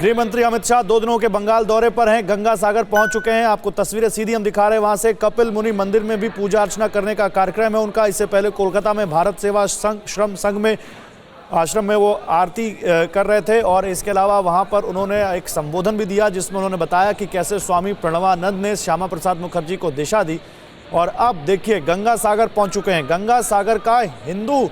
गृह मंत्री अमित शाह 2 दिनों के बंगाल दौरे पर हैं, गंगा सागर पहुंच चुके हैं। आपको तस्वीरें सीधी हम दिखा रहे हैं वहां से। कपिल मुनि मंदिर में भी पूजा अर्चना करने का कार्यक्रम है उनका। इससे पहले कोलकाता में भारत सेवा श्रम संघ में आश्रम में वो आरती कर रहे थे और इसके अलावा वहां पर उन्होंने एक संबोधन भी दिया जिसमें उन्होंने बताया कि कैसे स्वामी प्रणवानंद ने श्यामा प्रसाद मुखर्जी को दिशा दी। और अब देखिए गंगा सागर पहुंच चुके हैं। गंगा सागर का हिंदू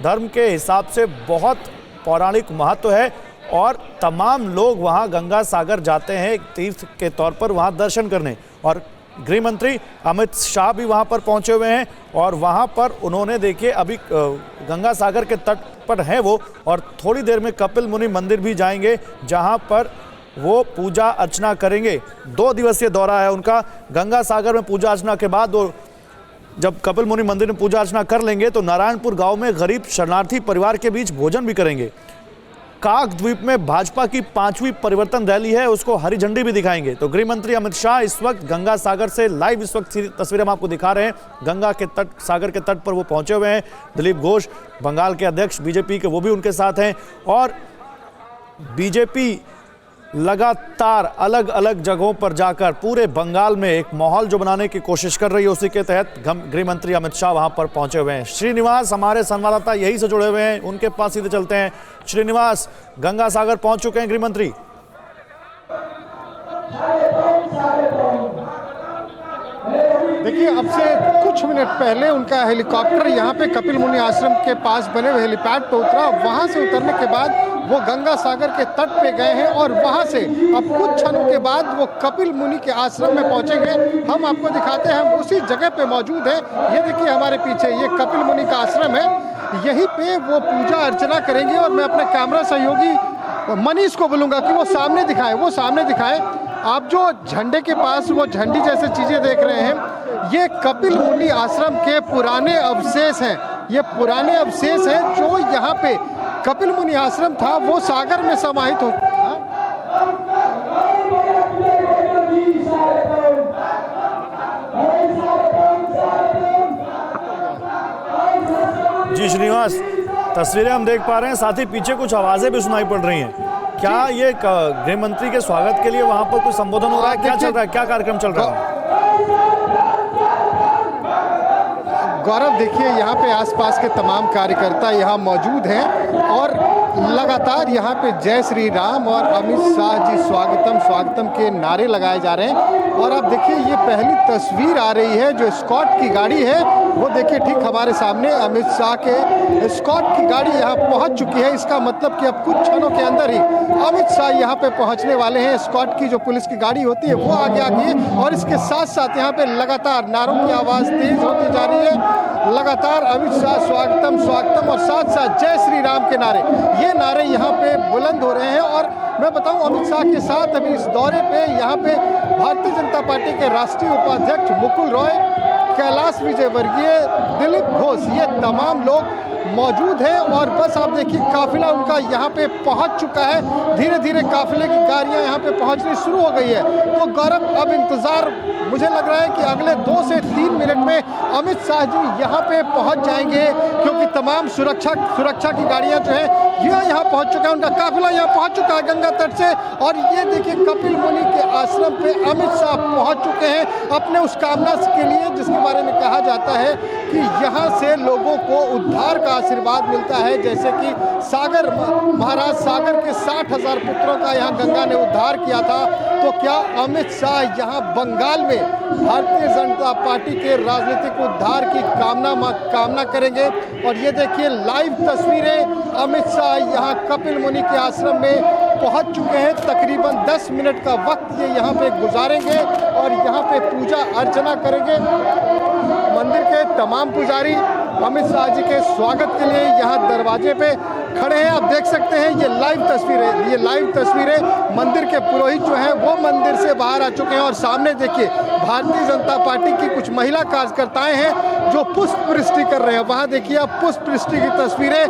धर्म के हिसाब से बहुत पौराणिक महत्व है और तमाम लोग वहां गंगा सागर जाते हैं एक तीर्थ के तौर पर वहां दर्शन करने। और गृह मंत्री अमित शाह भी वहां पर पहुंचे हुए हैं और वहां पर उन्होंने देखिए अभी गंगा सागर के तट पर हैं वो, और थोड़ी देर में कपिल मुनि मंदिर भी जाएंगे जहां पर वो पूजा अर्चना करेंगे। 2 दिवसीय दौरा है उनका। गंगा सागर में पूजा अर्चना के बाद वो जब कपिल मुनि मंदिर में पूजा अर्चना कर लेंगे तो नारायणपुर गांव में गरीब शरणार्थी परिवार के बीच भोजन भी करेंगे। काक द्वीप में भाजपा की 5वीं परिवर्तन रैली है, उसको हरी झंडी भी दिखाएंगे। तो गृह मंत्री अमित शाह इस वक्त गंगा सागर से लाइव इस वक्त तस्वीरें हम आपको दिखा रहे हैं। गंगा के तट सागर के तट पर वो पहुंचे हुए हैं। दिलीप घोष बंगाल के अध्यक्ष बीजेपी के वो भी उनके साथ हैं और बीजेपी लगातार अलग अलग जगहों पर जाकर पूरे बंगाल में एक माहौल जो बनाने की कोशिश कर रही है, उसी के तहत गृह मंत्री अमित शाह वहां पर पहुंचे हुए हैं। श्रीनिवास हमारे संवाददाता यही से जुड़े हुए हैं, उनके पास सीधे चलते हैं। श्रीनिवास, गंगा सागर पहुंच चुके हैं गृह मंत्री। देखिए, अब से कुछ मिनट पहले उनका हेलीकॉप्टर यहाँ पे कपिल मुनि आश्रम के पास बने हुए हेलीपैड पे उतरा। वहाँ से उतरने के बाद वो गंगा सागर के तट पे गए हैं और वहाँ से अब कुछ क्षणों के बाद वो कपिल मुनि के आश्रम में पहुँचेंगे। हम आपको दिखाते हैं, हम उसी जगह पे मौजूद हैं। ये देखिए हमारे पीछे ये कपिल मुनि का आश्रम है, यहीं पे वो पूजा अर्चना करेंगे। और मैं अपने कैमरा सहयोगी मनीष को बोलूँगा कि वो सामने दिखाएं। आप जो झंडे के पास वो झंडी जैसे चीज़ें देख रहे हैं, ये कपिल मुनि आश्रम के पुराने अवशेष हैं। ये पुराने अवशेष हैं जो यहाँ पे कपिल मुनि आश्रम था वो सागर में समाहित हो। जी श्रीनिवास, तस्वीरें हम देख पा रहे हैं, साथ ही पीछे कुछ आवाजें भी सुनाई पड़ रही हैं। क्या ये गृह मंत्री के स्वागत के लिए वहां पर कुछ संबोधन हो रहा है? क्या चल रहा है, क्या कार्यक्रम चल रहा है? गौरव, देखिए यहाँ पे आसपास के तमाम कार्यकर्ता यहाँ मौजूद हैं और लगातार यहाँ पे जय श्री राम और अमित शाह जी स्वागतम के नारे लगाए जा रहे हैं। और अब देखिए ये पहली तस्वीर आ रही है जो स्कॉट की गाड़ी है, वो देखिए ठीक हमारे सामने अमित शाह के स्कॉट की गाड़ी यहाँ पहुँच चुकी है। इसका मतलब कि अब कुछ क्षणों के अंदर ही अमित शाह यहाँ पे पहुँचने वाले हैं। स्कॉट की जो पुलिस की गाड़ी होती है वो आगे आ गई है और इसके साथ साथ यहाँ पे लगातार नारों की आवाज़ तेज होती जा रही है। लगातार अमित शाह स्वागतम और साथ साथ जय श्री राम के नारे, ये नारे यहाँ पे बुलंद हो रहे हैं। और मैं बताऊं, अमित शाह के साथ अभी इस दौरे पे यहाँ पे भारतीय जनता पार्टी के राष्ट्रीय उपाध्यक्ष मुकुल रॉय, कैलाश विजयवर्गीय, दिलीप घोष, ये तमाम लोग मौजूद हैं। और बस आप देखिए काफिला उनका यहाँ पे पहुँच चुका है। धीरे धीरे काफिले की गाड़ियाँ यहाँ पे पहुँचनी शुरू हो गई है। तो गौरव, अब इंतजार मुझे लग रहा है कि अगले 2 से 3 मिनट में अमित शाह जी यहाँ पे पहुँच जाएंगे, क्योंकि तमाम सुरक्षा की गाड़ियाँ जो है यहाँ पहुँच चुका है। उनका काफिला यहाँ पहुँच चुका है गंगा तट से। और ये देखिए कपिल मुनि के आश्रम पे अमित शाह पहुँच चुके हैं अपने उस कामना के लिए जिसके बारे में कहा जाता है कि यहाँ से लोगों को उद्धार का आशीर्वाद मिलता है। जैसे कि महाराज सागर के 60,000 पुत्रों का यहाँ गंगा ने उद्धार किया था, तो क्या अमित शाह यहाँ बंगाल में भारतीय जनता पार्टी के राजनीतिक उद्धार की कामना करेंगे? और ये देखिए लाइव तस्वीरें, अमित शाह यहाँ कपिल मुनि के आश्रम में पहुँच चुके हैं। तकरीबन 10 मिनट का वक्त ये यहाँ पे गुजारेंगे और यहाँ पे पूजा अर्चना करेंगे। मंदिर के तमाम पुजारी अमित शाह जी के स्वागत के लिए यहाँ दरवाजे पे खड़े हैं। आप देख सकते हैं ये लाइव तस्वीरें मंदिर के पुरोहित जो हैं वो मंदिर से बाहर आ चुके हैं। और सामने देखिए भारतीय जनता पार्टी की कुछ महिला कार्यकर्ताएं हैं जो पुष्प वृष्टि कर रहे हैं। वहाँ देखिए आप पुष्प वृष्टि की तस्वीरें।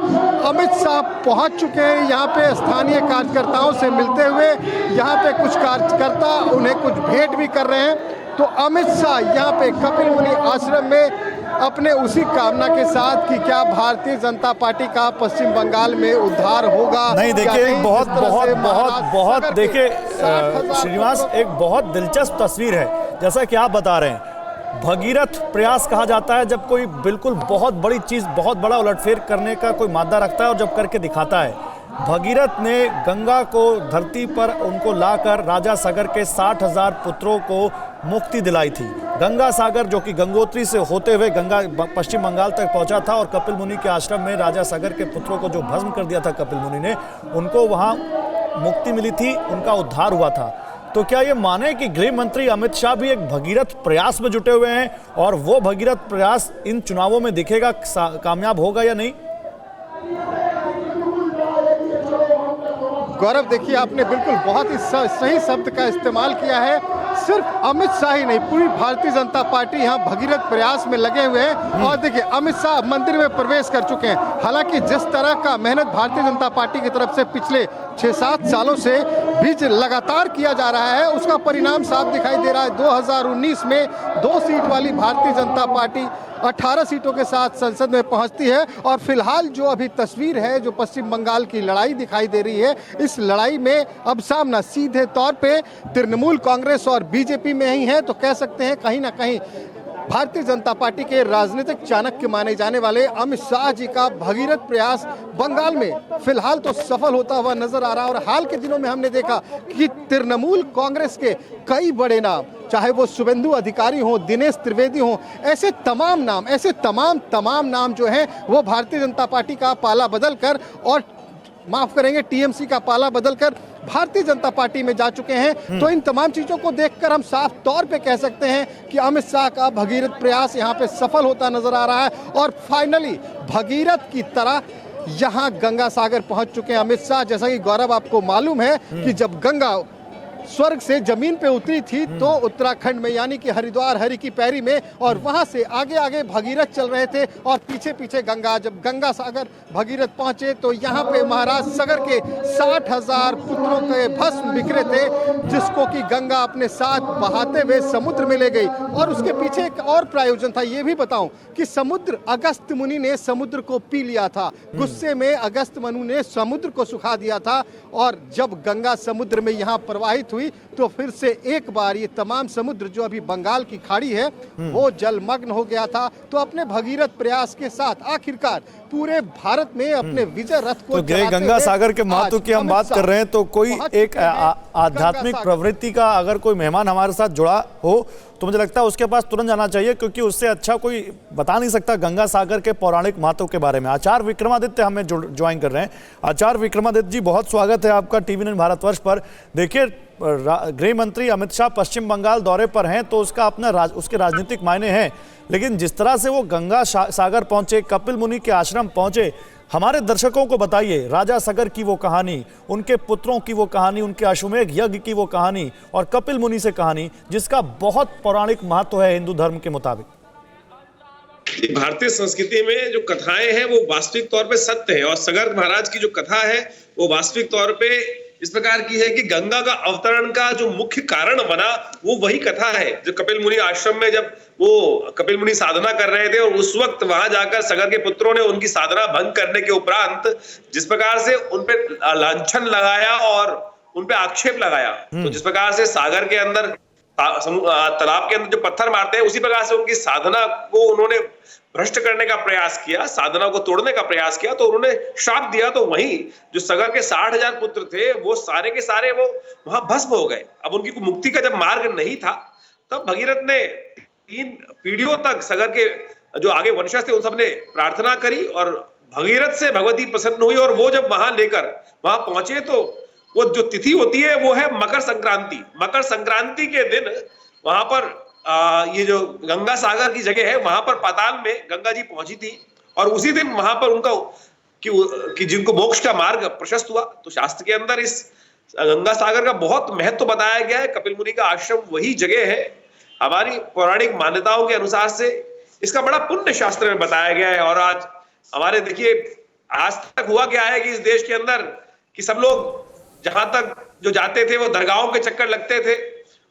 अमित शाह पहुँच चुके हैं यहाँ पे स्थानीय कार्यकर्ताओं से मिलते हुए। यहाँ पे कुछ कार्यकर्ता उन्हें कुछ भेंट भी कर रहे हैं। तो अमित शाह यहाँ पे कपिल मुनि आश्रम में अपने उसी कामना के साथ कि क्या भारतीय जनता पार्टी का पश्चिम बंगाल में उद्धार होगा। नहीं देखिए, बहुत बहुत बहुत बहुत देखिए श्रीनिवास, एक बहुत दिलचस्प तस्वीर है जैसा कि आप बता रहे हैं। भगीरथ प्रयास कहा जाता है जब कोई बिल्कुल बहुत बड़ी चीज, बहुत बड़ा उलटफेर करने का कोई मादा रखता है और जब करके दिखाता है। भगीरथ ने गंगा को धरती पर उनको लाकर राजा सागर के 60,000 पुत्रों को मुक्ति दिलाई थी। गंगा सागर जो कि गंगोत्री से होते हुए गंगा पश्चिम बंगाल तक पहुंचा था और कपिल मुनि के आश्रम में राजा सागर के पुत्रों को जो भस्म कर दिया था कपिल मुनि ने, उनको वहां मुक्ति मिली थी, उनका उद्धार हुआ था। तो क्या ये माने कि गृह मंत्री अमित शाह भी एक भगीरथ प्रयास में जुटे हुए हैं और वो भगीरथ प्रयास इन चुनावों में दिखेगा, कामयाब होगा या नहीं? गौरव देखिए, आपने बिल्कुल बहुत ही सही शब्द का इस्तेमाल किया है। सिर्फ अमित शाह ही नहीं, पूरी भारतीय जनता पार्टी यहाँ भगीरथ प्रयास में लगे हुए हैं। और देखिए, अमित शाह मंदिर में प्रवेश कर चुके हैं। हालांकि जिस तरह का मेहनत भारतीय जनता पार्टी की तरफ से पिछले 6-7 सालों से बीच लगातार किया जा रहा है, उसका परिणाम साफ दिखाई दे रहा है। 2019 में 2 सीट वाली भारतीय जनता पार्टी 18 सीटों के साथ संसद में पहुंचती है। और फिलहाल जो अभी तस्वीर है, जो पश्चिम बंगाल की लड़ाई दिखाई दे रही है, इस लड़ाई में अब सामना सीधे तौर पे तृणमूल कांग्रेस और बीजेपी में ही है। तो कह सकते हैं कहीं ना कहीं भारतीय जनता पार्टी के राजनीतिक चाणक्य माने जाने वाले अमित शाह जी का भगीरथ प्रयास बंगाल में फिलहाल तो सफल होता हुआ नजर आ रहा है। और हाल के दिनों में हमने देखा कि तृणमूल कांग्रेस के कई बड़े नाम, चाहे वो शुभेंदु अधिकारी हो, दिनेश त्रिवेदी हो, ऐसे तमाम नाम, ऐसे तमाम नाम जो हैं वो भारतीय जनता पार्टी का पाला बदलकर, और माफ करेंगे टीएमसी का पाला बदलकर भारतीय जनता पार्टी में जा चुके हैं। तो इन तमाम चीजों को देखकर हम साफ तौर पे कह सकते हैं कि अमित शाह का भगीरथ प्रयास यहाँ पे सफल होता नजर आ रहा है। और फाइनली भगीरथ की तरह यहाँ गंगा सागर पहुंच चुके हैं अमित शाह। जैसा कि गौरव आपको मालूम है कि जब गंगा स्वर्ग से जमीन पे उतरी थी तो उत्तराखंड में, यानी कि हरिद्वार हरि की पैरी में, और वहां से आगे आगे भगीरथ चल रहे थे और पीछे पीछे गंगा। जब गंगा सागर भगीरथ पहुंचे तो यहाँ पे महाराज सागर के 60,000 पुत्रों के भस्म बिखरे थे, जिसको कि गंगा अपने साथ बहाते हुए समुद्र में ले गई। और उसके पीछे एक और प्रायोजन था, ये भी बताऊं कि समुद्र, अगस्त मुनि ने समुद्र को पी लिया था। गुस्से में अगस्त मुनि ने समुद्र को सुखा दिया था। और जब गंगा समुद्र में यहाँ प्रवाहित हुई तो फिर से एक बार ये तमाम समुद्र जो अभी बंगाल की खाड़ी है वो जलमग्न हो गया था। तो अपने भगीरथ प्रयास के साथ आखिरकार पूरे भारत में अपने विजय रथ को, तो गंगा सागर के महत्व की हम बात कर रहे हैं, तो कोई एक आध्यात्मिक प्रवृत्ति का अगर कोई मेहमान हमारे साथ जुड़ा हो तो मुझे लगता है उसके पास तुरंत जाना चाहिए, क्योंकि उससे अच्छा कोई बता नहीं सकता गंगा सागर के पौराणिक महत्व के बारे में। आचार्य विक्रमादित्य हमें ज्वाइन कर रहे हैं। आचार्य विक्रमादित्य जी, बहुत स्वागत है आपका टीवी 9 भारतवर्ष पर। देखिए, गृह मंत्री अमित शाह पश्चिम बंगाल दौरे पर हैं तो उसका अपना उसके राजनीतिक मायने हैं, लेकिन जिस तरह से वो गंगा सागर पहुंचे, कपिल मुनि के आश्रम पहुंचे, हमारे दर्शकों को बताइए राजा सागर की वो कहानी, उनके पुत्रों की वो कहानी, उनके अश्वमेध यज्ञ की वो कहानी और कपिल मुनि से कहानी, जिसका बहुत पौराणिक महत्व है हिंदू धर्म के मुताबिक। भारतीय संस्कृति में जो कथाएं हैं वो वास्तविक तौर पे सत्य है, और सागर महाराज की जो कथा है वो वास्तविक तौर पे इस प्रकार की है कि गंगा का अवतरण का जो मुख्य कारण बना वो वही कथा है। जो कपिल मुनि आश्रम में जब वो कपिल मुनि साधना कर रहे थे और उस वक्त वहां जाकर सागर के पुत्रों ने उनकी साधना भंग करने के उपरांत जिस प्रकार से उनपे लांछन लगाया और उनपे आक्षेप लगाया, तो जिस प्रकार से सागर के अंदर तालाब के अंदर जो पत्थर मारते हैं उसी प्रकार से उनकी साधना को उन्होंने भ्रष्ट करने का प्रयास किया, साधना को तोड़ने का प्रयास किया, तो उन्होंने श्राप दिया। तो वहीं जो सागर के 60,000 पुत्र थे वो सारे के सारे वो वहां भस्म हो गए। अब उनकी मुक्ति का जब मार्ग नहीं था तब भगीरथ ने 3 पीढ़ियों तक सागर के जो आगे वंशज थे उन सबने प्रार्थना करी और भगीरथ से भगवती प्रसन्न हुई। और वो जब वहां लेकर वहां पहुंचे तो वो जो तिथि होती है वो है मकर संक्रांति। मकर संक्रांति के दिन वहां पर ये जो गंगा सागर की जगह है वहां पर पाताल में गंगा जी पहुंची थी और उसी दिन वहां पर उनका कि जिनको मोक्ष का मार्ग प्रशस्त हुआ। तो शास्त्र के अंदर इस गंगा सागर का बहुत महत्व बताया गया है। कपिल मुनि का आश्रम वही जगह है। हमारी पौराणिक मान्यताओं के अनुसार से इसका बड़ा पुण्य शास्त्र में बताया गया है। और आज हमारे देखिए आज तक हुआ क्या है कि इस देश के अंदर कि सब लोग जहां तक जो जाते थे वो दरगाहों के चक्कर लगते थे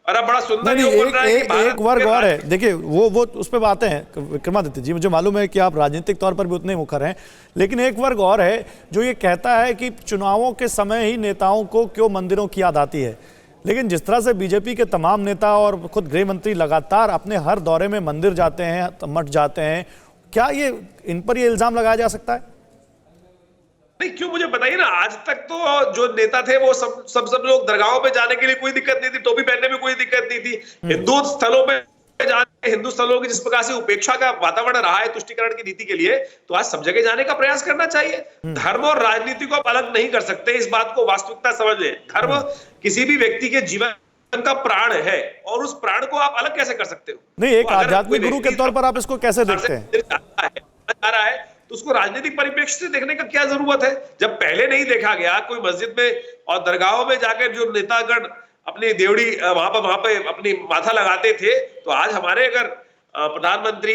और अब बड़ा सुंदर नहीं, योग बन रहा है कि भारत एक वर्ग के और है। देखिए वो उस पे बातें हैं विक्रमादित्य जी, मुझे मालूम है कि आप राजनीतिक तौर पर भी उतने मुखर हैं, लेकिन एक वर्ग और है जो ये कहता है कि चुनावों के समय ही नेताओं को क्यों मंदिरों की याद आती है। लेकिन जिस तरह से बीजेपी के तमाम नेता और खुद गृह मंत्री लगातार अपने हर दौरे में मंदिर जाते हैं, मठ जाते हैं, क्या ये इन पर ये इल्जाम लगाया जा सकता है? नहीं, क्यों, मुझे बताइए ना। आज तक तो जो नेता थे वो सब लोग दरगाहों पे जाने के लिए कोई दिक्कत नहीं थी, टोपी पहनने में कोई दिक्कत नहीं थी। हिंदू स्थलों पे जाने, हिंदू स्थलों की जिस प्रकार से उपेक्षा का वातावरण रहा है तुष्टीकरण की नीति के लिए, तो आज सब जगह जाने का प्रयास करना चाहिए। धर्म और राजनीति को आप अलग नहीं कर सकते, इस बात को वास्तविकता समझ लें। धर्म किसी भी व्यक्ति के जीवन का प्राण है और उस प्राण को आप अलग कैसे कर सकते हो? नहीं, एक आध्यात्मिक गुरु के तौर पर आप इसको कैसे देखते हैं? आ रहा है तो उसको राजनीतिक परिप्रेक्ष्य से देखने का क्या जरूरत है? जब पहले नहीं देखा गया कोई मस्जिद में और दरगाहों में जाकर जो नेतागण अपनी देवड़ी वहां पे अपनी माथा लगाते थे, तो आज हमारे अगर प्रधानमंत्री,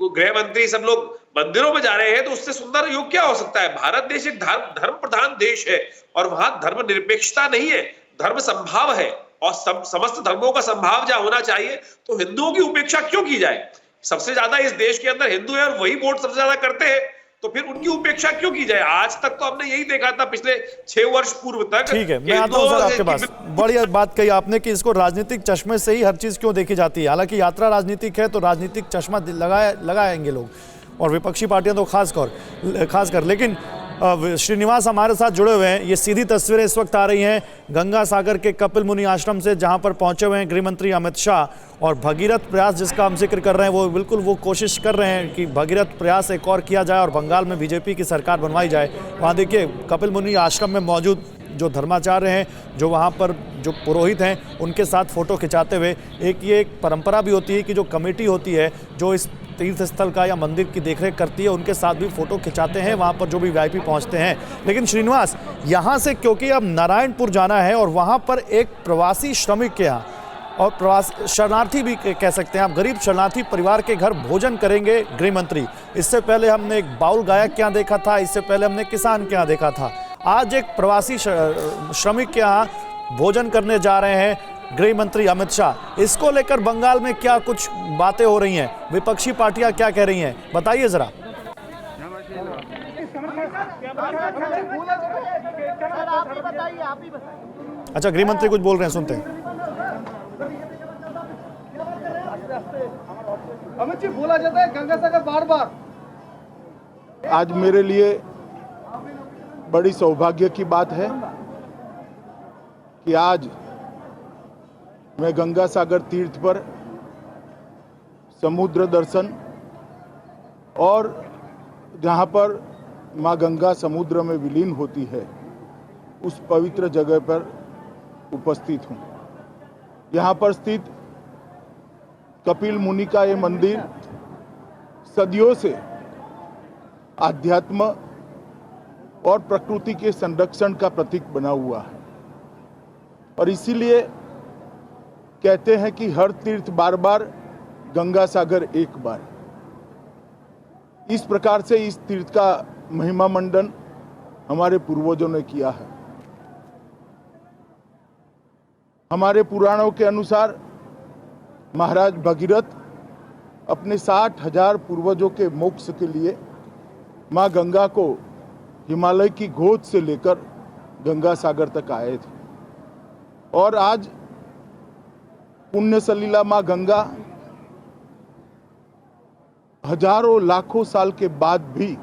गृह मंत्री सब लोग मंदिरों में जा रहे हैं, तो उससे सुंदर योग क्या हो सकता है? भारत देश एक धर्म प्रधान देश है और वहां धर्म निरपेक्षता नहीं है, धर्म संभाव है और समस्त धर्मों का संभाव जहां होना चाहिए, तो हिंदुओं की उपेक्षा क्यों की जाए? सबसे ज्यादा इस देश के अंदर हिंदू है और वही वोट सबसे ज्यादा करते हैं, तो फिर उनकी उपेक्षा क्यों की जाए? आज तक तो हमने यही देखा था पिछले 6 वर्ष पूर्व तक। ठीक है, मैं आता हूं सर आपके पास। बड़ी बात कही आपने कि इसको राजनीतिक चश्मे से ही हर चीज क्यों देखी जाती है। हालांकि यात्रा राजनीतिक है तो राजनीतिक चश्मा लगाएंगे लोग, और विपक्षी पार्टियां तो खासकर। लेकिन श्रीनिवास हमारे साथ जुड़े हुए हैं। ये सीधी तस्वीरें इस वक्त आ रही हैं गंगा सागर के कपिल मुनि आश्रम से, जहां पर पहुंचे हुए हैं गृह मंत्री अमित शाह। और भगीरथ प्रयास जिसका हम जिक्र कर रहे हैं, वो बिल्कुल वो कोशिश कर रहे हैं कि भगीरथ प्रयास एक और किया जाए और बंगाल में बीजेपी की सरकार बनवाई जाए। वहाँ देखिए कपिल मुनि आश्रम में मौजूद जो धर्माचार्य हैं, जो वहाँ पर जो पुरोहित हैं, उनके साथ फोटो खिंचाते हुए। ये एक परंपरा भी होती है कि जो कमेटी होती है जो इस तीर्थ स्थल का या मंदिर की देखरेख करती है, उनके साथ भी फोटो खिंचाते हैं वहाँ पर जो भी वीआईपी पहुँचते हैं। लेकिन श्रीनिवास, यहाँ से क्योंकि अब नारायणपुर जाना है और वहाँ पर एक प्रवासी श्रमिक के यहाँ, और प्रवासी शरणार्थी भी कह सकते हैं आप, गरीब शरणार्थी परिवार के घर भोजन करेंगे गृह मंत्री। इससे पहले हमने एक बाउल गायक के यहाँ देखा था, इससे पहले हमने किसान के यहाँ देखा था। आज एक प्रवासी श्रमिक के यहाँ भोजन करने जा रहे हैं गृह मंत्री अमित शाह। इसको लेकर बंगाल में क्या कुछ बातें हो रही हैं, विपक्षी पार्टियां क्या कह रही हैं, बताइए जरा। अच्छा, गृह मंत्री कुछ बोल रहे हैं, सुनते हैं। अमित जी, बोला जाता है गंगा सागर बार। आज मेरे लिए बड़ी सौभाग्य की बात है कि आज मैं गंगा सागर तीर्थ पर समुद्र दर्शन और जहाँ पर माँ गंगा समुद्र में विलीन होती है उस पवित्र जगह पर उपस्थित हूँ। यहाँ पर स्थित कपिल मुनि का ये मंदिर सदियों से आध्यात्म और प्रकृति के संरक्षण का प्रतीक बना हुआ है, और इसीलिए कहते हैं कि हर तीर्थ बार गंगा सागर एक बार। इस प्रकार से इस तीर्थ का महिमा मंडन हमारे पूर्वजों ने किया है। हमारे पुराणों के अनुसार महाराज भगीरथ अपने 60,000 पूर्वजों के मोक्ष के लिए माँ गंगा को हिमालय की गोद से लेकर गंगा सागर तक आए थे, और आज पुण्य सलीला माँ गंगा हजारों लाखों साल के बाद भी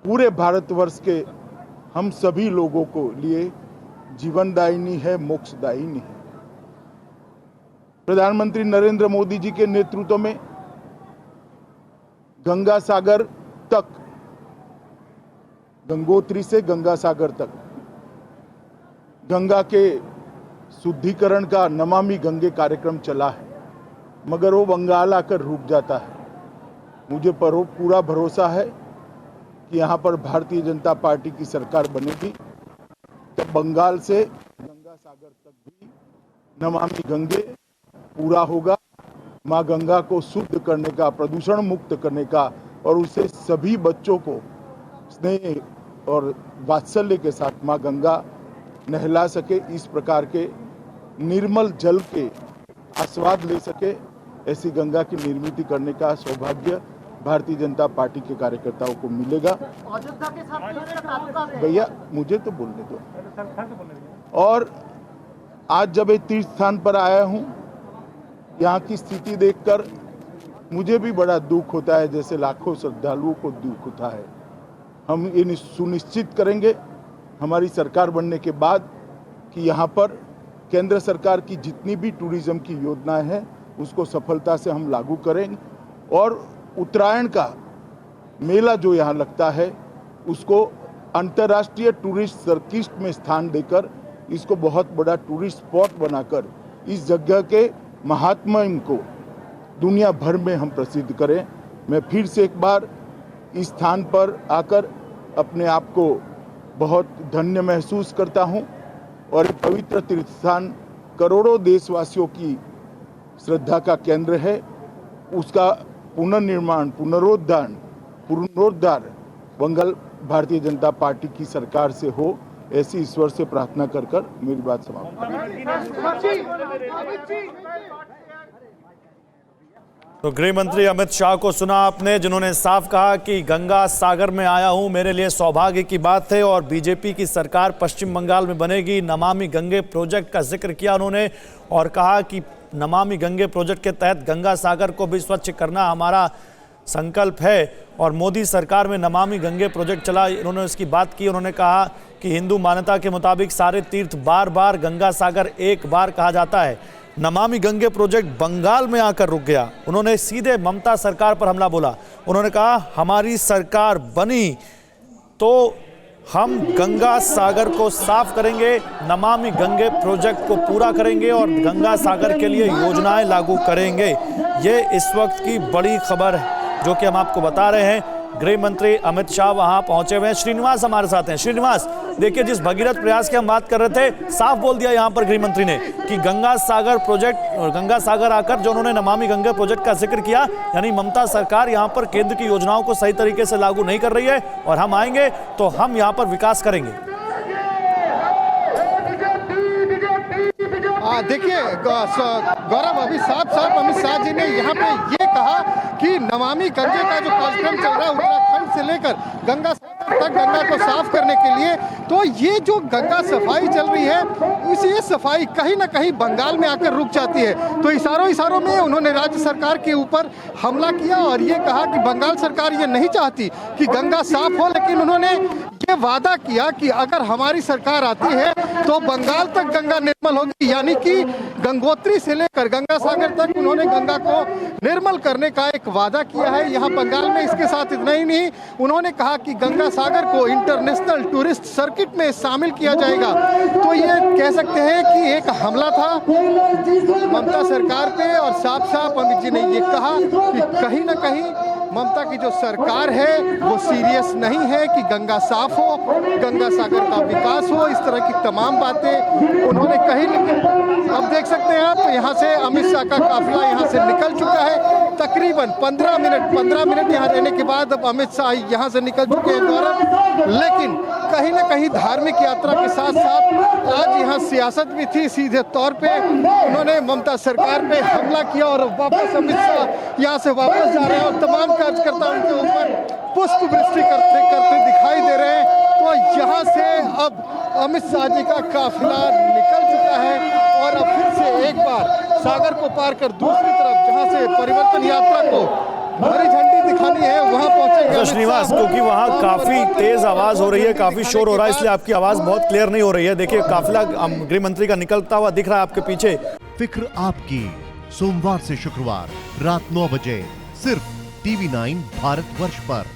पूरे भारतवर्ष के हम सभी लोगों को लिए जीवनदायिनी है, मोक्षदायिनी है। प्रधानमंत्री नरेंद्र मोदी जी के नेतृत्व में गंगा सागर तक, गंगोत्री से गंगा सागर तक गंगा के शुद्धिकरण का नमामि गंगे कार्यक्रम चला है, मगर वो बंगाल आकर रुक जाता है। मुझे पूरा भरोसा है कि यहाँ पर भारतीय जनता पार्टी की सरकार बनेगी तो बंगाल से गंगा सागर तक भी नमामि गंगे पूरा होगा। माँ गंगा को शुद्ध करने का, प्रदूषण मुक्त करने का, और उसे सभी बच्चों को स्नेह और वात्सल्य के साथ माँ गंगा नहला सके, इस प्रकार के निर्मल जल के आस्वाद ले सके, ऐसी गंगा की निर्मित करने का सौभाग्य भारतीय जनता पार्टी के कार्यकर्ताओं को मिलेगा। अयोध्या के साथ भैया मुझे तो बोलने दो। और आज जब एक तीर्थ स्थान पर आया हूं, यहाँ की स्थिति देखकर मुझे भी बड़ा दुख होता है, जैसे लाखों श्रद्धालुओं को दुख होता है। हम ये सुनिश्चित करेंगे हमारी सरकार बनने के बाद कि यहाँ पर केंद्र सरकार की जितनी भी टूरिज्म की योजनाएं हैं उसको सफलता से हम लागू करेंगे, और उत्तरायण का मेला जो यहाँ लगता है उसको अंतर्राष्ट्रीय टूरिस्ट सर्किट में स्थान देकर इसको बहुत बड़ा टूरिस्ट स्पॉट बनाकर इस जगह के महात्म्य को दुनिया भर में हम प्रसिद्ध करें। मैं फिर से एक बार इस स्थान पर आकर अपने आप को बहुत धन्य महसूस करता हूं, और पवित्र तीर्थ स्थान करोड़ों देशवासियों की श्रद्धा का केंद्र है। उसका पुनर्निर्माण, पुनरोद्धार बंगाल भारतीय जनता पार्टी की सरकार से हो, ऐसी ईश्वर से प्रार्थना कर मेरी बात समाप्त। तो गृह मंत्री अमित शाह को सुना आपने, जिन्होंने साफ कहा कि गंगा सागर में आया हूं, मेरे लिए सौभाग्य की बात है, और बीजेपी की सरकार पश्चिम बंगाल में बनेगी। नमामि गंगे प्रोजेक्ट का जिक्र किया उन्होंने और कहा कि नमामि गंगे प्रोजेक्ट के तहत गंगा सागर को भी स्वच्छ करना हमारा संकल्प है, और मोदी सरकार में नमामि गंगे प्रोजेक्ट चला, इन्होंने इसकी बात की। उन्होंने कहा कि हिंदू मान्यता के मुताबिक सारे तीर्थ बार बार, गंगा सागर एक बार कहा जाता है। नमामि गंगे प्रोजेक्ट बंगाल में आकर रुक गया। उन्होंने सीधे ममता सरकार पर हमला बोला। उन्होंने कहा हमारी सरकार बनी तो हम गंगा सागर को साफ करेंगे, नमामि गंगे प्रोजेक्ट को पूरा करेंगे और गंगा सागर के लिए योजनाएं लागू करेंगे। ये इस वक्त की बड़ी खबर है जो कि हम आपको बता रहे हैं। गृह मंत्री अमित शाह वहां पहुंचे हुए हैं। श्रीनिवास हमारे साथ हैं। श्रीनिवास, देखिए, जिस भगीरथ प्रयास की हम बात कर रहे थे, साफ बोल दिया यहां पर गृह मंत्री ने कि गंगा सागर प्रोजेक्ट, गंगा सागर आकर जो उन्होंने नमामि गंगे प्रोजेक्ट का जिक्र किया, यानी ममता सरकार यहां पर केंद्र की योजनाओं को सही तरीके से लागू नहीं कर रही है, और हम आएंगे तो हम यहां पर विकास करेंगे। देखिए गौरव, अभी साफ अमित शाह जी ने यहाँ पे ये कहा कि नमामि गंगे का जो कार्यक्रम चल रहा है उत्तराखंड से लेकर गंगा सागर तक, गंगा को साफ करने के लिए, तो ये जो गंगा सफाई चल रही है, ये सफाई कहीं ना कहीं बंगाल में आकर रुक जाती है। तो इशारों में उन्होंने राज्य सरकार के ऊपर हमला किया और ये कहा कि बंगाल सरकार ये नहीं चाहती कि गंगा साफ हो, लेकिन उन्होंने ये वादा किया कि अगर हमारी सरकार आती है तो बंगाल तक गंगा निर्मल होगी, यानी कि गंगोत्री से लेकर गंगा सागर तक उन्होंने गंगा को निर्मल करने का एक वादा किया है यहाँ बंगाल में। इसके साथ इतना ही नहीं, उन्होंने कहा कि गंगा सागर को इंटरनेशनल टूरिस्ट सर्किट में शामिल किया जाएगा। तो ये कह सकते हैं कि एक हमला था ममता सरकार पे, और साफ अमित जी ने ये कहा कि कहीं ना कहीं ममता की जो सरकार है वो सीरियस नहीं है कि गंगा साफ हो, गंगा सागर का विकास हो, इस तरह की तमाम बातें उन्होंने कही। लेकिन अब देख सकते हैं आप, यहाँ से अमित शाह का काफिला यहाँ से निकल चुका है। तकरीबन 15 मिनट यहाँ रहने के बाद अब अमित शाह यहाँ से निकल चुके हैं गौरव। लेकिन कहीं ना कहीं धार्मिक यात्रा के साथ साथ आज यहाँ सियासत भी थी। सीधे तौर पे उन्होंने ममता सरकार पे हमला किया और वापस अमित शाह यहाँ से वापस जा रहे हैं और तमाम कार्यकर्ता उनके ऊपर पुष्प वृष्टि करते दिखाई दे रहे हैं। तो यहाँ से अब अमित शाह जी का काफिला निकल चुका है और अब फिर से एक बार सागर को पार कर दूसरी तरफ जहाँ से परिवर्तन यात्रा को हरी झंडी दिखानी है वहां पहुंचेंगे श्रीनिवास, क्योंकि वहां काफी तेज आवाज हो रही है, काफी शोर हो रहा है, इसलिए आपकी आवाज बहुत क्लियर नहीं हो रही है। देखिए, काफिला गृह मंत्री का निकलता हुआ दिख रहा है आपके पीछे। फिक्र आपकी, सोमवार से शुक्रवार रात 9 बजे सिर्फ TV9 भारतवर्ष पर।